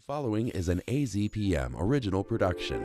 following is an AZPM original production.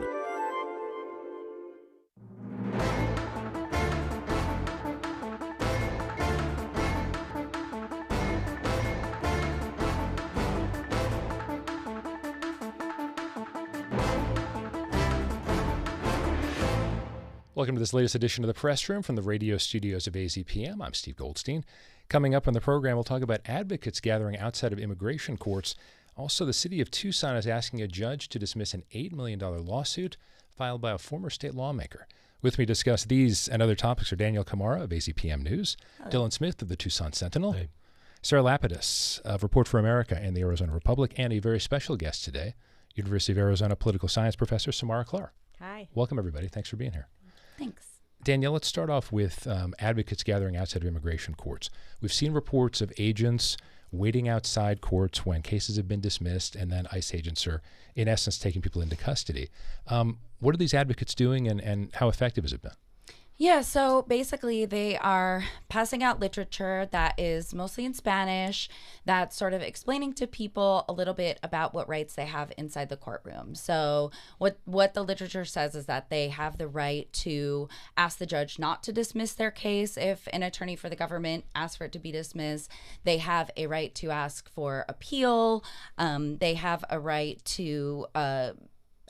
Welcome to this latest edition of the Press Room from the radio studios of AZPM. I'm Steve Goldstein. Coming up on the program, we'll talk about advocates gathering outside of immigration courts. Also, the city of Tucson is asking a judge to dismiss an $8 million lawsuit filed by a former state lawmaker. With me to discuss these and other topics are Danyelle Khmara of AZPM News, Hello. Dylan Smith of the Tucson Sentinel, Hey. Sarah Lapidus of Report for America and the Arizona Republic, and a very special guest today, University of Arizona political science professor Samara Klar. Hi. Welcome, everybody. Thanks for being here. Thanks. Danyelle, let's start off with advocates gathering outside of immigration courts. We've seen reports of agents waiting outside courts when cases have been dismissed, and then ICE agents are, in essence, taking people into custody. What are these advocates doing, and how effective has it been? Yeah, so basically they are passing out literature that is mostly in Spanish, that's sort of explaining to people a little bit about what rights they have inside the courtroom. So what the literature says is that they have the right to ask the judge not to dismiss their case if an attorney for the government asks for it to be dismissed. They have a right to ask for appeal. They have a right to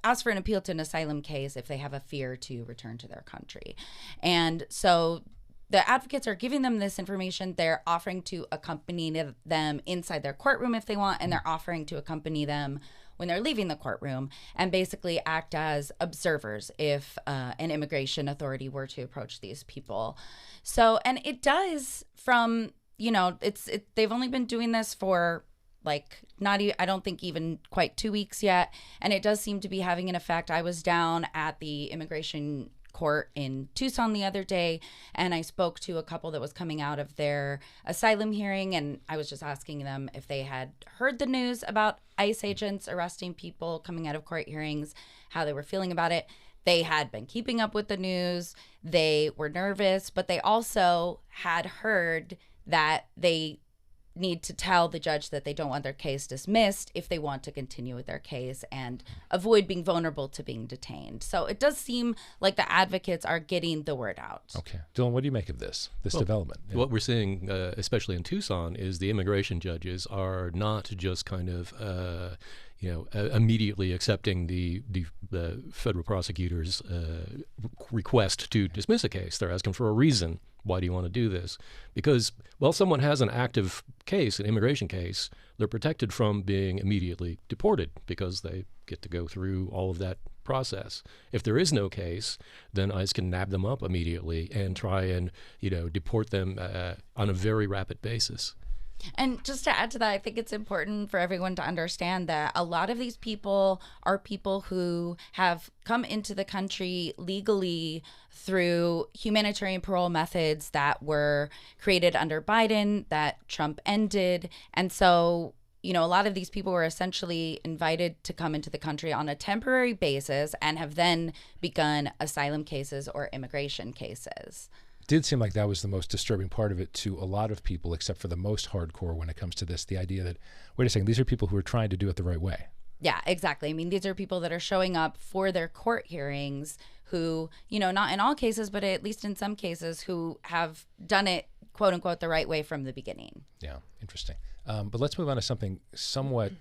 ask for an appeal to an asylum case if they have a fear to return to their country. And so the advocates are giving them this information. They're offering to accompany them inside their courtroom if they want, and they're offering to accompany them when they're leaving the courtroom and basically act as observers if an immigration authority were to approach these people. So, and it does from, they've only been doing this for I don't think even quite 2 weeks yet. And it does seem to be having an effect. I was down at the immigration court in Tucson the other day, and I spoke to a couple that was coming out of their asylum hearing, and I was just asking them if they had heard the news about ICE agents arresting people coming out of court hearings, how they were feeling about it. They had been keeping up with the news. They were nervous, but they also had heard that they need to tell the judge that they don't want their case dismissed if they want to continue with their case and avoid being vulnerable to being detained. So it does seem like the advocates are getting the word out. Okay. Dylan, what do you make of this development? What we're seeing, especially in Tucson, is the immigration judges are not just kind of, immediately accepting the federal prosecutor's request to dismiss a case. They're asking for a reason. Why do you want to do this? Because, someone has an active case, an immigration case, they're protected from being immediately deported because they get to go through all of that process. If there is no case, then ICE can nab them up immediately and try and, deport them on a very rapid basis. And just to add to that, I think it's important for everyone to understand that a lot of these people are people who have come into the country legally through humanitarian parole methods that were created under Biden, that Trump ended. And so, a lot of these people were essentially invited to come into the country on a temporary basis and have then begun asylum cases or immigration cases. It did seem like that was the most disturbing part of it to a lot of people, except for the most hardcore when it comes to this, the idea that, wait a second, these are people who are trying to do it the right way. Yeah, exactly. I mean, these are people that are showing up for their court hearings who, not in all cases, but at least in some cases, who have done it, quote unquote, the right way from the beginning. Yeah, interesting. But let's move on to something somewhat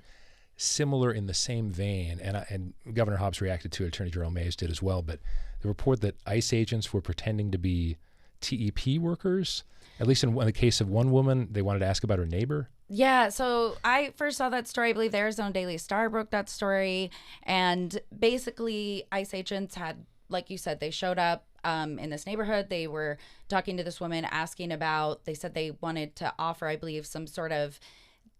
similar in the same vein, and Governor Hobbs reacted to it, Attorney General Mays did as well, but the report that ICE agents were pretending to be TEP workers, at least in the case of one woman, they wanted to ask about her neighbor. Yeah, so I first saw that story, I believe the Arizona Daily Star broke that story, and basically ICE agents had, like you said, they showed up in this neighborhood. They were talking to this woman, asking about, they said they wanted to offer, I believe, some sort of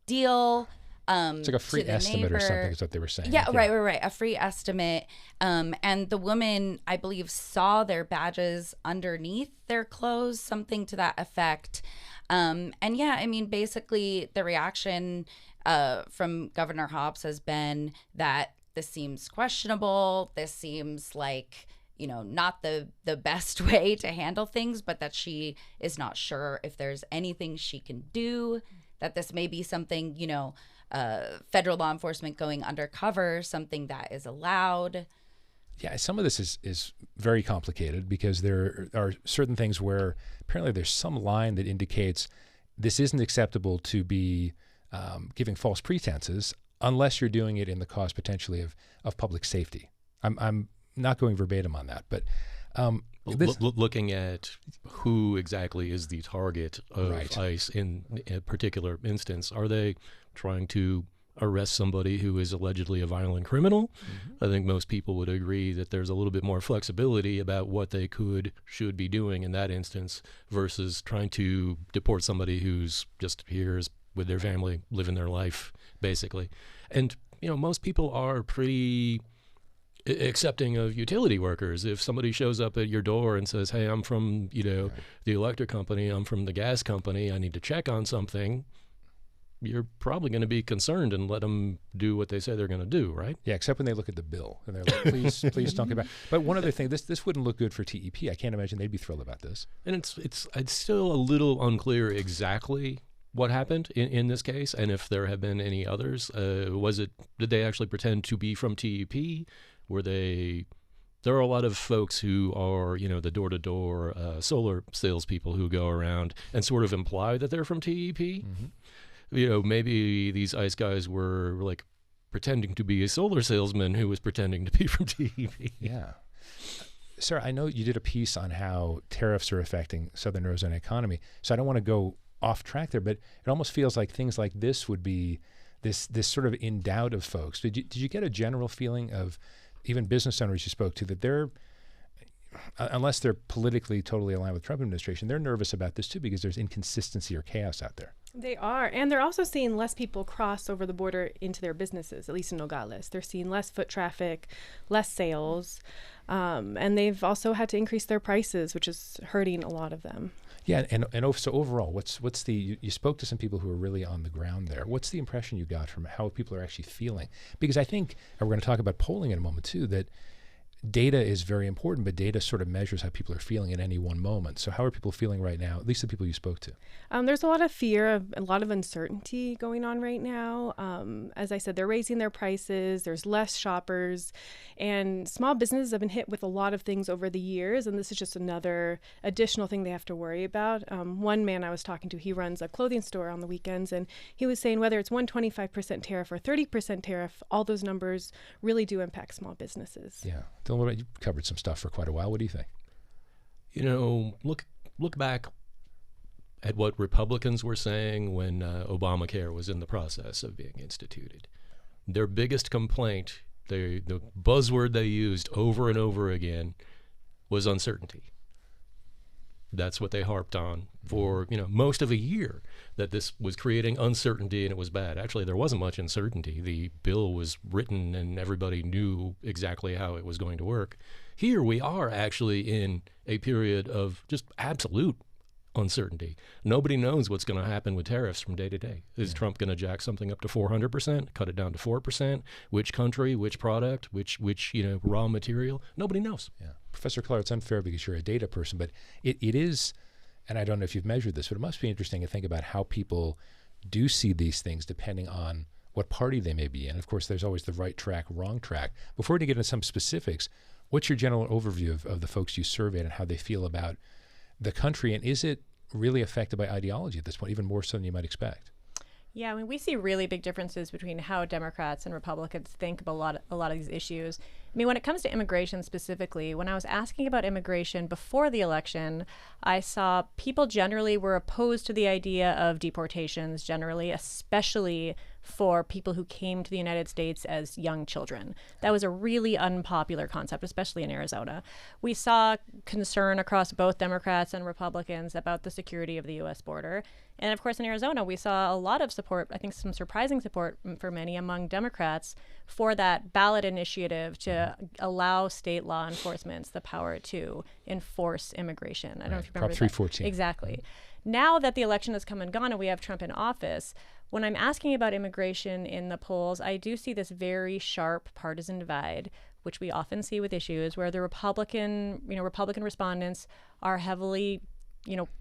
deal. It's like a free estimate neighbor. Or something is what they were saying. Yeah, right. A free estimate. And the woman, I believe, saw their badges underneath their clothes, something to that effect. And yeah, I mean, basically the reaction from Governor Hobbs has been that this seems questionable. This seems like, not the best way to handle things, but that she is not sure if there's anything she can do, that this may be something, federal law enforcement going undercover something that is allowed? Yeah, some of this is very complicated because there are certain things where apparently there's some line that indicates this isn't acceptable to be giving false pretenses unless you're doing it in the cause potentially of public safety. I'm not going verbatim on that, but looking at who exactly is the target of Right. ICE in a particular instance, are they trying to arrest somebody who is allegedly a violent criminal? I think most people would agree that there's a little bit more flexibility about what they should be doing in that instance versus trying to deport somebody who's just here with their family, living their life, basically. And, most people are pretty accepting of utility workers. If somebody shows up at your door and says, hey, I'm from, the electric company, I'm from the gas company, I need to check on something, you're probably going to be concerned and let them do what they say they're going to do, right? Yeah, except when they look at the bill and they're like, please don't come back. But one other thing, this wouldn't look good for TEP. I can't imagine they'd be thrilled about this. And it's still a little unclear exactly what happened in this case, and if there have been any others. Did they actually pretend to be from TEP? There are a lot of folks who are, the door-to-door solar salespeople who go around and sort of imply that they're from TEP. Mm-hmm. Maybe these ICE guys were like pretending to be a solar salesman who was pretending to be from TEP. Yeah. Sarah, I know you did a piece on how tariffs are affecting Southern Arizona economy, so I don't want to go off track there, but it almost feels like things like this would be this sort of in doubt of folks. Did you get a general feeling of even business owners you spoke to that they're, unless they're politically totally aligned with Trump administration, they're nervous about this too because there's inconsistency or chaos out there? They are, and they're also seeing less people cross over the border into their businesses, at least in Nogales. They're seeing less foot traffic, less sales, and they've also had to increase their prices, which is hurting a lot of them. Yeah, and so overall, what's the you spoke to some people who are really on the ground there. What's the impression you got from how people are actually feeling? Because I think, and we're going to talk about polling in a moment too, that data is very important, but data sort of measures how people are feeling at any one moment. So how are people feeling right now, at least the people you spoke to? There's a lot of fear, a lot of uncertainty going on right now. As I said, they're raising their prices. There's less shoppers, and small businesses have been hit with a lot of things over the years, and this is just another additional thing they have to worry about. One man I was talking to, he runs a clothing store on the weekends, and he was saying whether it's 125% tariff or 30% tariff, all those numbers really do impact small businesses. Yeah. Dylan, you've covered some stuff for quite a while. What do you think? Look back at what Republicans were saying when Obamacare was in the process of being instituted. Their biggest complaint, the buzzword they used over and over again, was uncertainty. That's what they harped on for most of a year, that this was creating uncertainty and it was bad. Actually, there wasn't much uncertainty. The bill was written and everybody knew exactly how it was going to work. Here we are actually in a period of just absolute uncertainty. Nobody knows what's going to happen with tariffs from day to day. Is Trump going to jack something up to 400%, cut it down to 4%? Which country, which product, which raw material? Nobody knows. Yeah. Professor Klar, it's unfair because you're a data person, but it is, and I don't know if you've measured this, but it must be interesting to think about how people do see these things depending on what party they may be in. Of course, there's always the right track, wrong track. Before we get into some specifics, what's your general overview of the folks you surveyed and how they feel about the country, and is it really affected by ideology at this point, even more so than you might expect? Yeah, I mean, we see really big differences between how Democrats and Republicans think about a lot of these issues. I mean, when it comes to immigration specifically, when I was asking about immigration before the election, I saw people generally were opposed to the idea of deportations generally, especially for people who came to the United States as young children. That was a really unpopular concept, especially in Arizona. We saw concern across both Democrats and Republicans about the security of the U.S. border. And of course, in Arizona, we saw a lot of support, I think some surprising support for many among Democrats for that ballot initiative to allow state law enforcement the power to enforce immigration. I don't know if you remember Prop 314. Exactly. Now that the election has come and gone and we have Trump in office, when I'm asking about immigration in the polls, I do see this very sharp partisan divide, which we often see with issues where the Republican respondents are heavily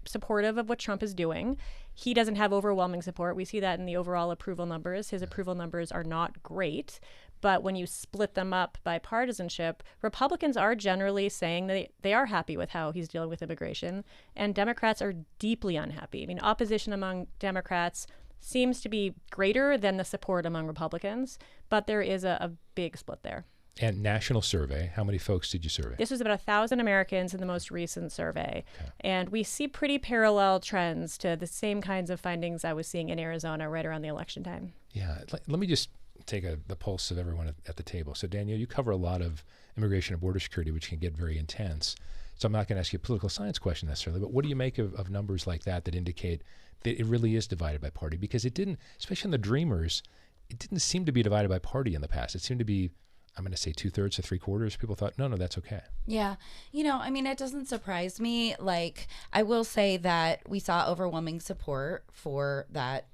supportive of what Trump is doing. He doesn't have overwhelming support. We see that in the overall approval numbers. His approval numbers are not great. But when you split them up by partisanship, Republicans are generally saying that they are happy with how he's dealing with immigration, and Democrats are deeply unhappy. I mean, opposition among Democrats seems to be greater than the support among Republicans, but there is a big split there. And national survey, how many folks did you survey? This was about 1,000 Americans in the most recent survey. Okay. And we see pretty parallel trends to the same kinds of findings I was seeing in Arizona right around the election time. Yeah, let me just take the pulse of everyone at the table. So Danyelle, you cover a lot of immigration and border security, which can get very intense. So I'm not going to ask you a political science question necessarily, but what do you make of numbers like that indicate that it really is divided by party? Because it didn't, especially in the Dreamers, it didn't seem to be divided by party in the past. It seemed to be, I'm going to say 2/3 to 3/4. People thought, no, that's okay. Yeah. I mean, it doesn't surprise me. Like, I will say that we saw overwhelming support for that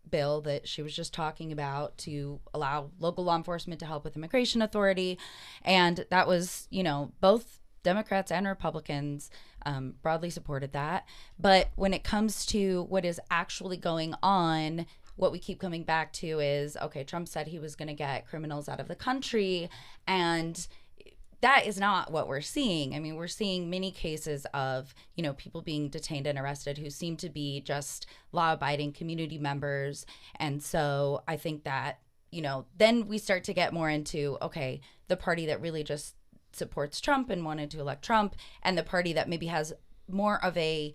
bill that she was just talking about to allow local law enforcement to help with immigration authority. And that was, both Democrats and Republicans broadly supported that. But when it comes to what is actually going on, what we keep coming back to is, okay, Trump said he was going to get criminals out of the country, and that is not what we're seeing. I mean, we're seeing many cases of, people being detained and arrested who seem to be just law-abiding community members. And so I think that, then we start to get more into, okay, the party that really just supports Trump and wanted to elect Trump, and the party that maybe has more of a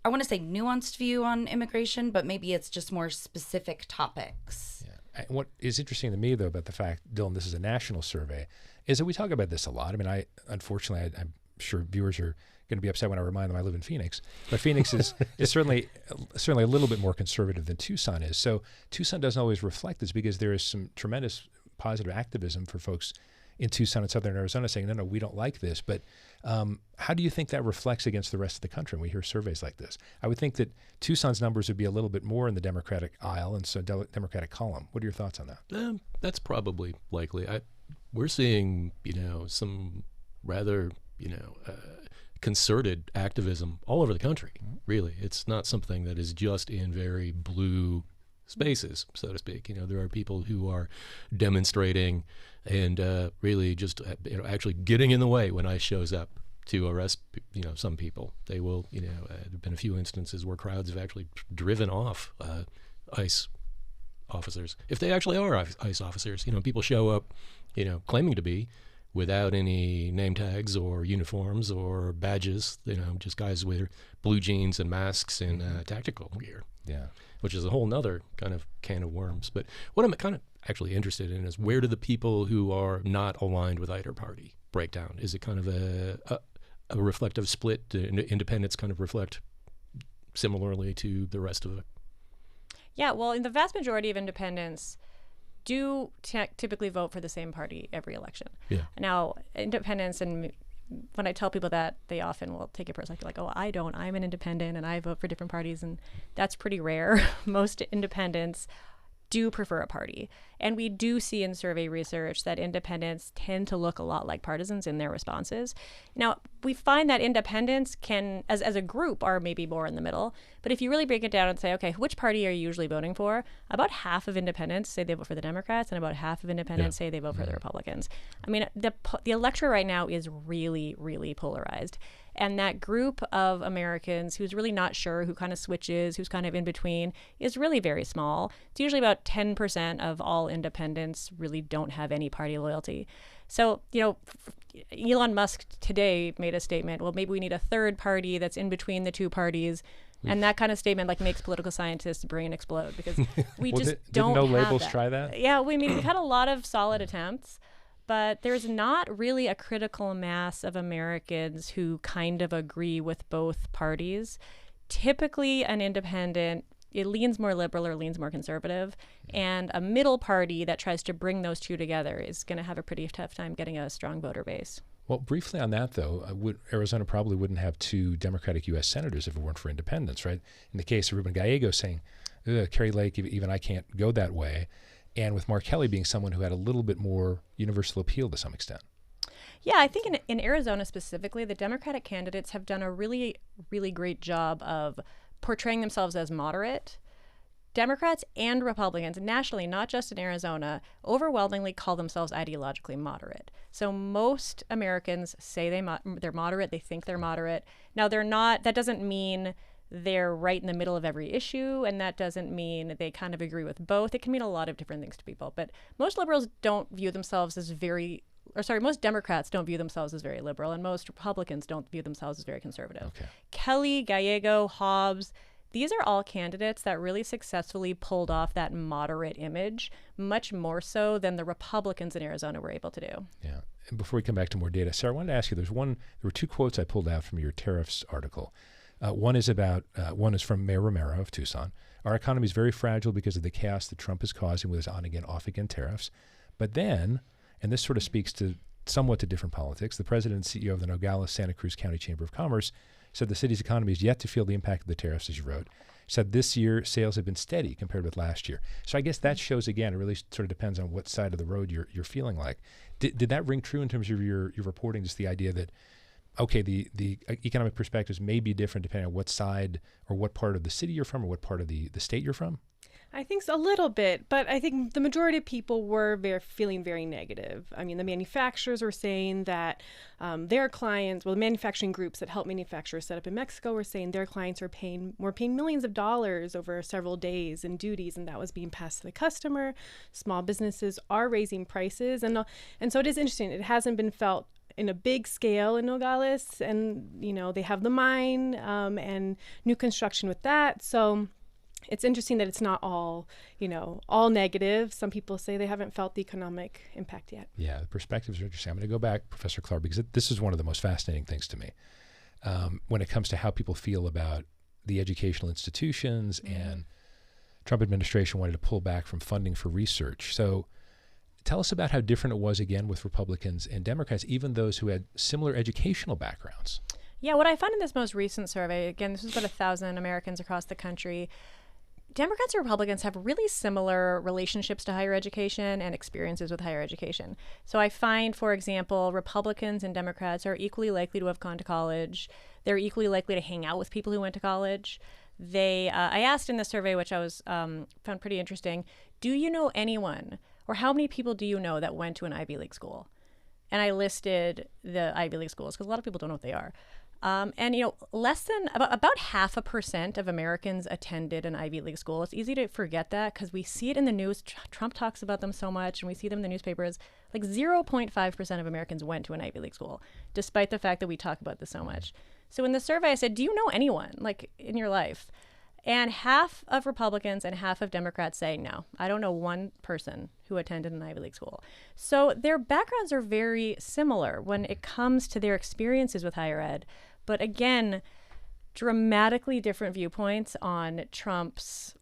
I want to say nuanced view on immigration, but maybe it's just more specific topics. Yeah. What is interesting to me, though, about the fact, Dylan, this is a national survey, is that we talk about this a lot. I mean, unfortunately, I'm sure viewers are going to be upset when I remind them I live in Phoenix, but Phoenix is certainly a little bit more conservative than Tucson is. So Tucson doesn't always reflect this, because there is some tremendous positive activism for folks in Tucson and Southern Arizona saying, no, we don't like this. But how do you think that reflects against the rest of the country when we hear surveys like this? I would think that Tucson's numbers would be a little bit more in the Democratic aisle and so Democratic column. What are your thoughts on that? That's probably likely. We're seeing, some rather, concerted activism all over the country, really. It's not something that is just in very blue spaces, so to speak. There are people who are demonstrating and really just actually getting in the way when ICE shows up to arrest some people. They will there have been a few instances where crowds have actually driven off ICE officers, if they actually are ICE officers. People show up claiming to be, without any name tags or uniforms or badges, just guys with blue jeans and masks and tactical gear. Yeah. Which is a whole nother kind of can of worms. But what I'm kind of actually interested in is, where do the people who are not aligned with either party break down? Is it kind of a reflective split? Do independents kind of reflect similarly to the rest of it? Yeah, well, in the vast majority of independents do typically vote for the same party every election. Yeah. Now, independents, and when I tell people that, they often will take it personally, like, oh, I don't. I'm an independent and I vote for different parties, and that's pretty rare. Most independents do prefer a party. And we do see in survey research that independents tend to look a lot like partisans in their responses. Now, we find that independents can, as a group, are maybe more in the middle. But if you really break it down and say, okay, which party are you usually voting for? About half of independents say they vote for the Democrats, and about half of independents say they vote for the Republicans. I mean, the electorate right now is really, really polarized. And that group of Americans who's really not sure, who kind of switches, who's kind of in between, is really very small. It's usually about 10% of all independents really don't have any party loyalty. So, Elon Musk today made a statement, well, maybe we need a third party that's in between the two parties. And that kind of statement makes political scientists' brain explode, because we don't didn't No have Labels that. Try that? Yeah, we've had a lot of solid attempts. But there's not really a critical mass of Americans who kind of agree with both parties. Typically, an independent, it leans more liberal or leans more conservative. And a middle party that tries to bring those two together is going to have a pretty tough time getting a strong voter base. Well, briefly on that, though, Arizona probably wouldn't have 2 Democratic U.S. senators if it weren't for independents, right? In the case of Ruben Gallegos saying, Kerry Lake, even I can't go that way. And with Mark Kelly being someone who had a little bit more universal appeal to some extent. Yeah, I think in Arizona specifically, the Democratic candidates have done a really, really great job of portraying themselves as moderate. Democrats and Republicans nationally, not just in Arizona, overwhelmingly call themselves ideologically moderate. So most Americans say they're moderate. They think they're moderate. Now, they're not. That doesn't mean they're right in the middle of every issue, and that doesn't mean they kind of agree with both. It can mean a lot of different things to people. But most liberals don't view themselves as most Democrats don't view themselves as very liberal, and most Republicans don't view themselves as very conservative. Okay. Kelly, Gallego, Hobbs, these are all candidates that really successfully pulled off that moderate image, much more so than the Republicans in Arizona were able to do. Yeah. And before we come back to more data, Sarah, I wanted to ask you, there were two quotes I pulled out from your tariffs article. One is from Mayor Romero of Tucson. Our economy is very fragile because of the chaos that Trump is causing with his on-again, off-again tariffs. But then, and this sort of speaks to somewhat to different politics, the president and CEO of the Nogales-Santa Cruz County Chamber of Commerce said the city's economy is yet to feel the impact of the tariffs, as you wrote. Said this year sales have been steady compared with last year. So I guess that shows, again, it really sort of depends on what side of the road you're feeling like. Did that ring true in terms of your reporting, just the idea that, okay, the economic perspectives may be different depending on what side or what part of the city you're from or what part of the state you're from? I think so, a little bit, but I think the majority of people were feeling very negative. I mean, the manufacturers were saying that their clients, the manufacturing groups that help manufacturers set up in Mexico were saying their clients were paying millions of dollars over several days in duties, and that was being passed to the customer. Small businesses are raising prices, and so it is interesting. It hasn't been felt in a big scale in Nogales, and they have the mine and new construction with that. So it's interesting that it's not all negative. Some people say they haven't felt the economic impact yet. Yeah, the perspectives are interesting. I'm going to go back, Professor Klar, because this is one of the most fascinating things to me when it comes to how people feel about the educational institutions and Trump administration wanted to pull back from funding for research. So tell us about how different it was, again, with Republicans and Democrats, even those who had similar educational backgrounds. Yeah, what I found in this most recent survey, again, this was about 1,000 Americans across the country, Democrats and Republicans have really similar relationships to higher education and experiences with higher education. So I find, for example, Republicans and Democrats are equally likely to have gone to college. They're equally likely to hang out with people who went to college. I asked in the survey, which I was found pretty interesting, do you know anyone, or how many people do you know that went to an Ivy League school? And I listed the Ivy League schools because a lot of people don't know what they are. Less than about 0.5% of Americans attended an Ivy League school. It's easy to forget that because we see it in the news. Trump talks about them so much, and we see them in the newspapers. Like 0.5% of Americans went to an Ivy League school, despite the fact that we talk about this so much. So in the survey, I said, do you know anyone like in your life? And half of Republicans and half of Democrats say, no, I don't know one person who attended an Ivy League school. So their backgrounds are very similar when it comes to their experiences with higher ed. But again, dramatically different viewpoints on Trump's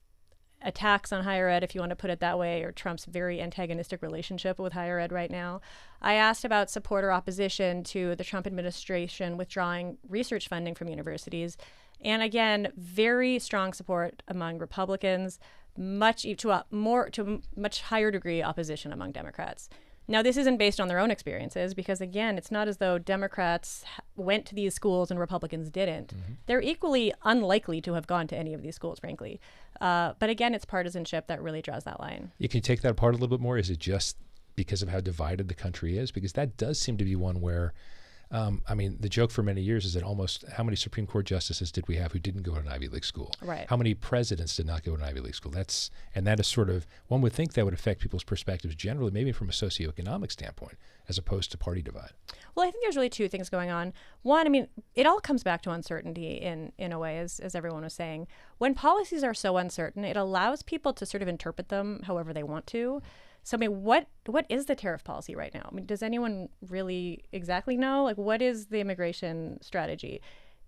attacks on higher ed, if you want to put it that way, or Trump's very antagonistic relationship with higher ed right now. I asked about support or opposition to the Trump administration withdrawing research funding from universities. And again, very strong support among Republicans, to a much higher degree opposition among Democrats. Now, this isn't based on their own experiences because, again, it's not as though Democrats went to these schools and Republicans didn't. Mm-hmm. They're equally unlikely to have gone to any of these schools, frankly. But again, it's partisanship that really draws that line. You can take that apart a little bit more. Is it just because of how divided the country is? Because that does seem to be one where, the joke for many years is that almost how many Supreme Court justices did we have who didn't go to an Ivy League school? Right. How many presidents did not go to an Ivy League school? That is sort of, one would think that would affect people's perspectives generally, maybe from a socioeconomic standpoint, as opposed to party divide. Well, I think there's really two things going on. One, it all comes back to uncertainty in a way, as everyone was saying. When policies are so uncertain, it allows people to sort of interpret them however they want to. So, what is the tariff policy right now? Does anyone really exactly know? Like, what is the immigration strategy?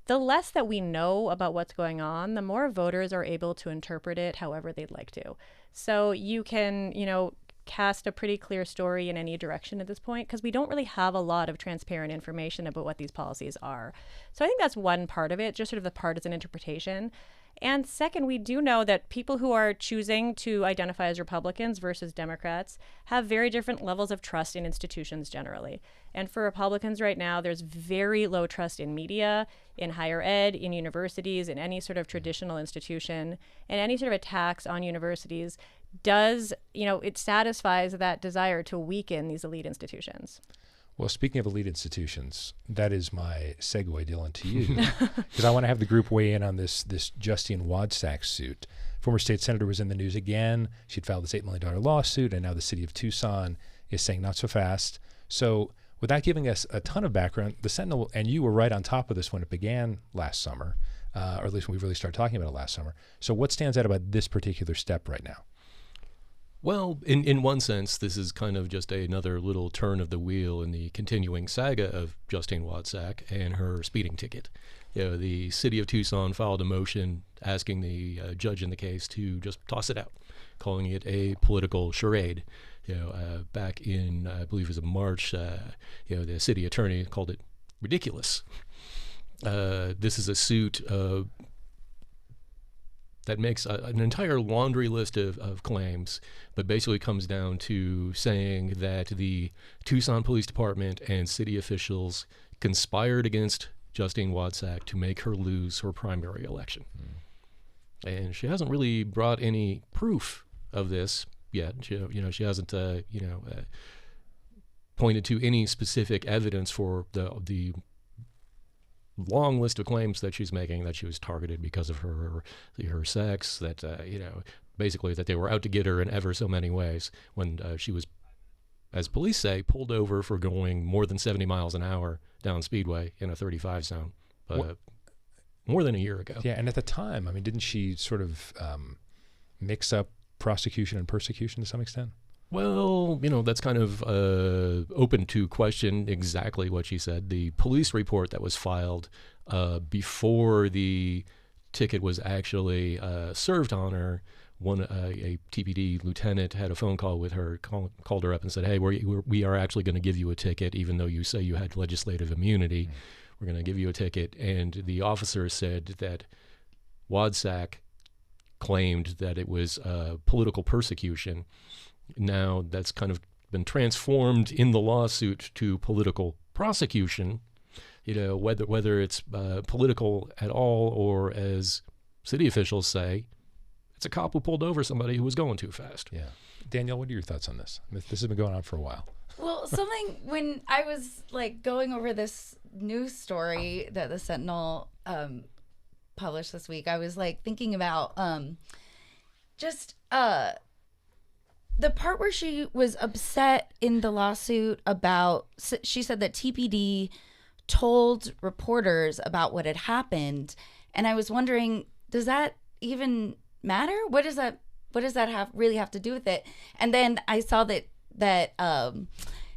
The less that we know about what's going on, the more voters are able to interpret it however they'd like to. So you can, cast a pretty clear story in any direction at this point because we don't really have a lot of transparent information about what these policies are. So I think that's one part of it, just sort of the partisan interpretation. And second, we do know that people who are choosing to identify as Republicans versus Democrats have very different levels of trust in institutions generally. And for Republicans right now, there's very low trust in media, in higher ed, in universities, in any sort of traditional institution. And any sort of attacks on universities does, it satisfies that desire to weaken these elite institutions. Well, speaking of elite institutions, that is my segue, Dylan, to you, because I want to have the group weigh in on this Justine Wadsack suit. Former state senator was in the news again. She'd filed this $8 million lawsuit, and now the city of Tucson is saying not so fast. So without giving us a ton of background, the Sentinel and you were right on top of this when it began last summer, or at least when we really started talking about it last summer. So what stands out about this particular step right now? Well, in one sense, this is kind of just another little turn of the wheel in the continuing saga of Justine Wadsack and her speeding ticket. The city of Tucson filed a motion asking the judge in the case to just toss it out, calling it a political charade. Back in, I believe it was March, the city attorney called it ridiculous. This is a suit that makes an entire laundry list of claims, but basically comes down to saying that the Tucson Police Department and city officials conspired against Justine Wadsack to make her lose her primary election. And she hasn't really brought any proof of this yet. She hasn't pointed to any specific evidence for the long list of claims that she's making, that she was targeted because of her sex, that basically that they were out to get her in ever so many ways, when she was, as police say, pulled over for going more than 70 miles an hour down Speedway in a 35 zone more than a year ago. Yeah, and at the time, I mean, didn't she sort of mix up prosecution and persecution to some extent? Well, that's kind of open to question exactly what she said. The police report that was filed before the ticket was actually served on her, a TPD lieutenant had a phone call with her, called her up and said, hey, we are actually going to give you a ticket, even though you say you had legislative immunity. We're going to give you a ticket. And the officer said that Wadsack claimed that it was political persecution. Now that's kind of been transformed in the lawsuit to political prosecution, whether it's political at all, or as city officials say, it's a cop who pulled over somebody who was going too fast. Yeah. Danyelle, what are your thoughts on this? This has been going on for a while. Well, when I was going over this news story that the Sentinel published this week, I was thinking about the part where she was upset in the lawsuit about, she said that TPD told reporters about what had happened. And I was wondering, does that even matter? What does that really have to do with it? And then I saw that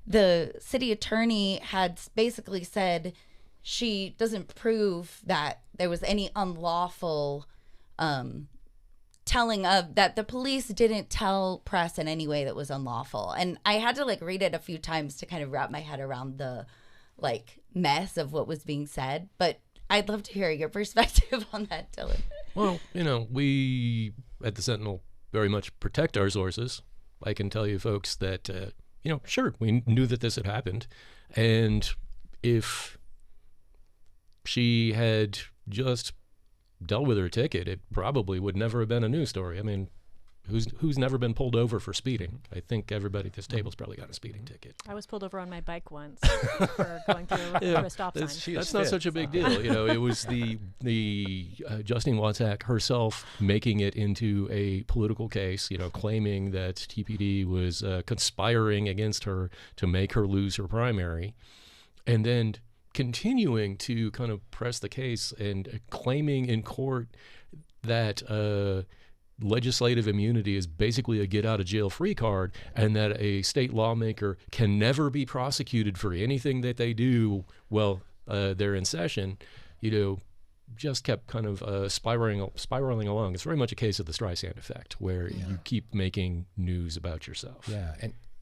the city attorney had basically said she doesn't prove that there was any unlawful telling of, that the police didn't tell press in any way that was unlawful. And I had to read it a few times to kind of wrap my head around the mess of what was being said. But I'd love to hear your perspective on that, Dylan. Well, we at the Sentinel very much protect our sources. I can tell you folks that, sure, we knew that this had happened. And if she had just dealt with her ticket, it probably would never have been a news story. I mean, who's never been pulled over for speeding? I think everybody at this table's probably got a speeding ticket. I was pulled over on my bike once for going through a stop sign. That's not such a big deal. It was the Justine Wadsack herself making it into a political case, claiming that TPD was conspiring against her to make her lose her primary, and then continuing to kind of press the case and claiming in court that legislative immunity is basically a get-out-of-jail-free card, and that a state lawmaker can never be prosecuted for anything that they do while they're in session, just kept kind of spiraling along. It's very much a case of the Streisand effect, where you keep making news about yourself. Yeah,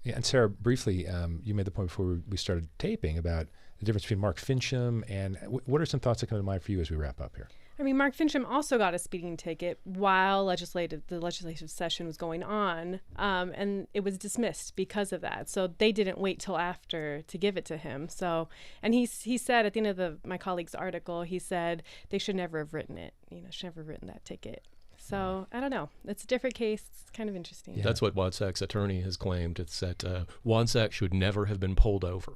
and Sarah, briefly, you made the point before we started taping about the difference between Mark Fincham and what are some thoughts that come to mind for you as we wrap up here? I mean, Mark Fincham also got a speeding ticket while the legislative session was going on, and it was dismissed because of that. So they didn't wait till after to give it to him. So, and he said at the end of my colleague's article, he said they should never have written it. Should never have written that ticket. So I don't know. It's a different case. It's kind of interesting. Yeah. That's what Wadsack's attorney has claimed. It's that Wadsack should never have been pulled over.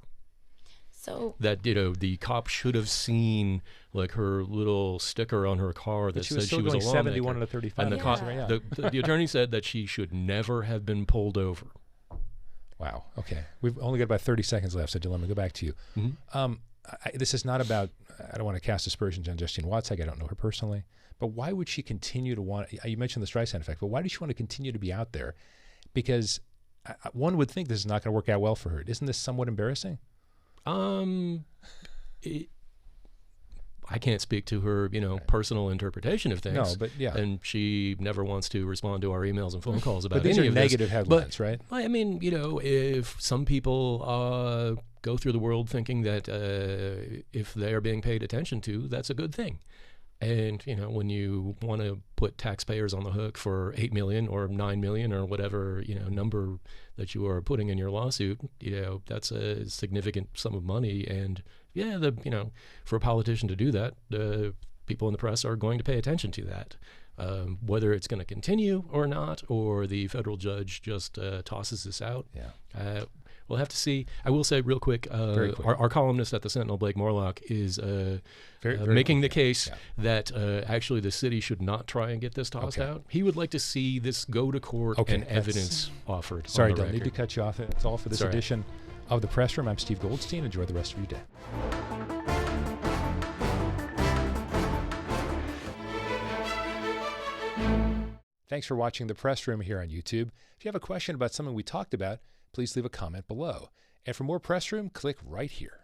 So that the cop should have seen like her little sticker on her car that said she was a lawmaker. 71 to 35. And the attorney said that she should never have been pulled over. Wow. Okay. We've only got about 30 seconds left, so Dylan, go back to you. Mm-hmm. This is not about, I don't want to cast aspersions on Justine Wadsack. I don't know her personally. But why would she continue to want, you mentioned the Streisand effect, but why does she want to continue to be out there? Because one would think this is not going to work out well for her. Isn't this somewhat embarrassing? I can't speak to her, personal interpretation of things. No, but yeah. And she never wants to respond to our emails and phone calls about but these any are of negative this. Headlines, right? I mean, if some people go through the world thinking that if they are being paid attention to, that's a good thing. And, when you want to put taxpayers on the hook for $8 million or $9 million or whatever, number that you are putting in your lawsuit, that's a significant sum of money. And for a politician to do that, people in the press are going to pay attention to that. Whether it's going to continue or not, or the federal judge just tosses this out. Yeah. We'll have to see. I will say real quick, our columnist at the Sentinel, Blake Morlock, is making the case that actually the city should not try and get this tossed out. He would like to see this go to court and evidence offered. Sorry, Dylan, need to cut you off. That's all for this edition of The Press Room. I'm Steve Goldstein. Enjoy the rest of your day. Thanks for watching The Press Room here on YouTube. If you have a question about something we talked about, please leave a comment below. And for more Press Room, click right here.